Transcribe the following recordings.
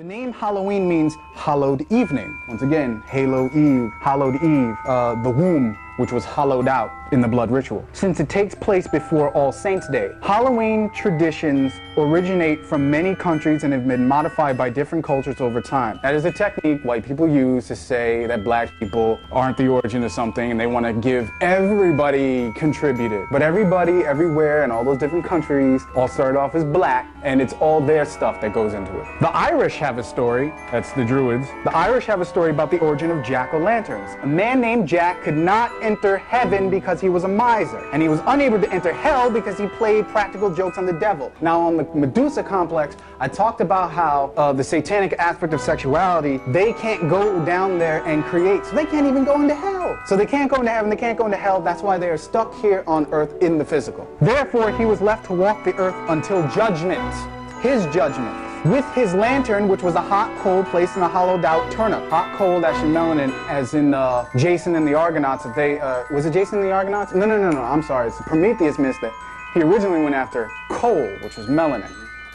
name Halloween means hallowed evening. Once again, Halo Eve, hallowed Eve, the womb, which was hollowed out in the blood ritual. Since it takes place before All Saints' Day, Halloween traditions originate from many countries and have been modified by different cultures over time. That is a technique white people use to say that black people aren't the origin of something and they want to give everybody contributed. But everybody, everywhere, in all those different countries all started off as black, and it's all their stuff that goes into it. The Irish have a story, that's the Druids. The Irish have a story about the origin of jack-o'-lanterns. A man named Jack could not enter heaven because he was a miser, and he was unable to enter hell because he played practical jokes on the devil. Now on the Medusa complex, I talked about how the satanic aspect of sexuality, they can't go down there and create, so they can't even go into hell. So they can't go into heaven, they can't go into hell, that's why they are stuck here on earth in the physical. Therefore, he was left to walk the earth until judgment, his judgment. With his lantern, which was a hot coal placed in a hollowed out turnip. Hot coal, actually melanin, as in Jason and the Argonauts. If they, was it Jason and the Argonauts? No, I'm sorry. It's Prometheus missed it. He originally went after coal, which was melanin.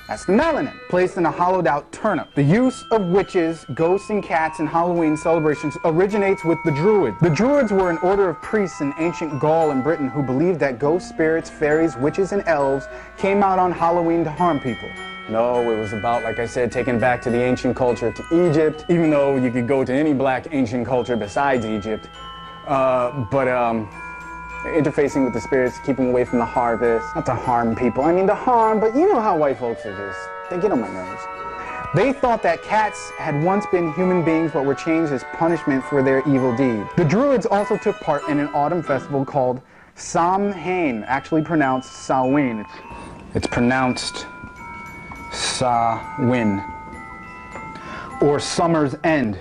That's the melanin, placed in a hollowed out turnip. The use of witches, ghosts, and cats in Halloween celebrations originates with the Druids. The Druids were an order of priests in ancient Gaul and Britain who believed that ghosts, spirits, fairies, witches, and elves came out on Halloween to harm people. No, it was about, like I said, taken back to the ancient culture, to Egypt, even though you could go to any black ancient culture besides Egypt. Interfacing with the spirits, keeping away from the harvest, not to harm people. I mean, to harm, but you know how white folks are just, they get on my nerves. They thought that cats had once been human beings but were changed as punishment for their evil deed. The Druids also took part in an autumn festival called Samhain, actually pronounced Samhain. It's pronounced Samhain, or Summer's End.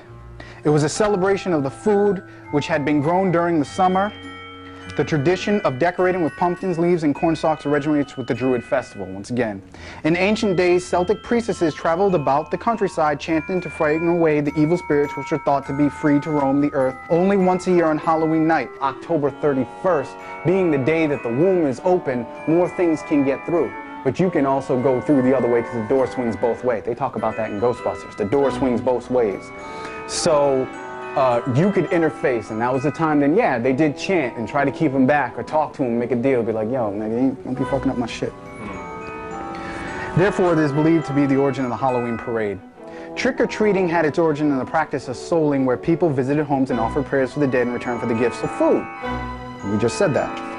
It was a celebration of the food which had been grown during the summer. The tradition of decorating with pumpkins, leaves, and corn stalks originates with the Druid festival, once again. In ancient days, Celtic priestesses traveled about the countryside chanting to frighten away the evil spirits which were thought to be free to roam the earth only once a year on Halloween night, October 31st, being the day that the womb is open, more things can get through. But you can also go through the other way because the door swings both ways. They talk about that in Ghostbusters. The door swings both ways. So you could interface, and that was the time then, yeah, they did chant and try to keep him back or talk to him, make a deal, be like, yo, nigga, don't be fucking up my shit. Therefore, it is believed to be the origin of the Halloween parade. Trick-or-treating had its origin in the practice of souling, where people visited homes and offered prayers for the dead in return for the gifts of food. We just said that.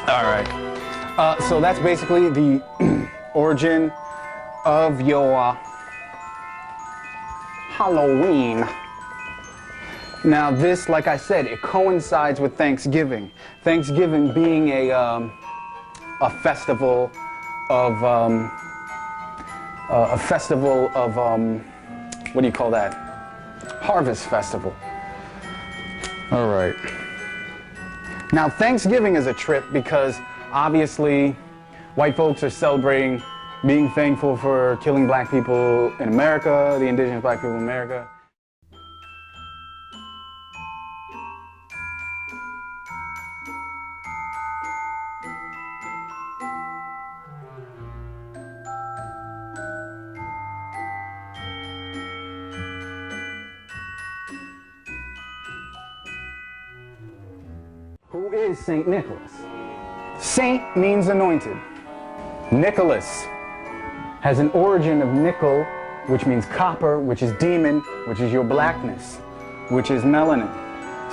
All right, so that's basically the origin of your Halloween. Now this, like I said, it coincides with Thanksgiving. Thanksgiving being a festival of what do you call that? Harvest festival. All right. Now, Thanksgiving is a trip because obviously white folks are celebrating being thankful for killing black people in America, the indigenous black people in America. Who is Saint Nicholas? Saint means anointed. Nicholas has an origin of nickel, which means copper, which is demon, which is your blackness, which is melanin.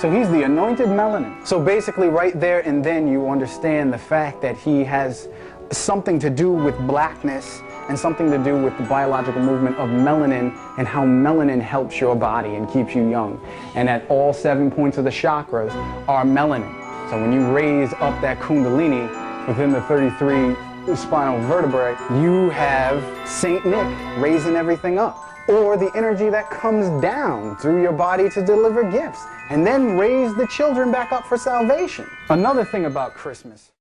So he's the anointed melanin. So basically right there and then you understand the fact that he has something to do with blackness and something to do with the biological movement of melanin and how melanin helps your body and keeps you young. And that all 7 points of the chakras are melanin. So when you raise up that kundalini within the 33 spinal vertebrae, you have Saint Nick raising everything up. Or the energy that comes down through your body to deliver gifts and then raise the children back up for salvation. Another thing about Christmas.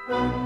Bye.